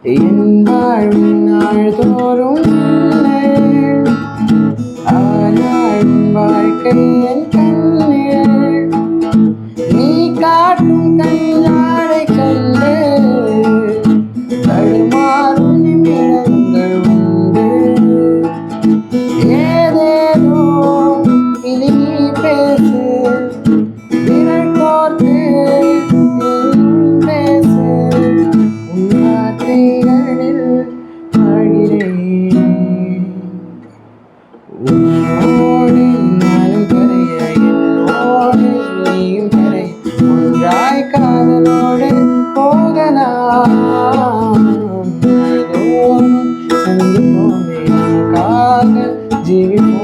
என் வாழ்வின் நாள்தோறும் ஆனால் வாழ்க்கை என் கண்ணில் நீ காட்டும் கையாடை கண்டு தடுமாறும் நிமிடங்கள் உண்டு. ஏதேதோ இனி நீ பேசு, விரல் கோர்த்து நீயும் பேசு, உன் வார்த்தைகளில் வாழ்கிறேன். உன்னோடு நானும் கரைய, என்னோடு நீயும் கரைய, ஒன்றாய் காதலோடு போகலாம். நாள்தோறும் சந்திப்போமே, நமக்காக ஜீவிப்போம்.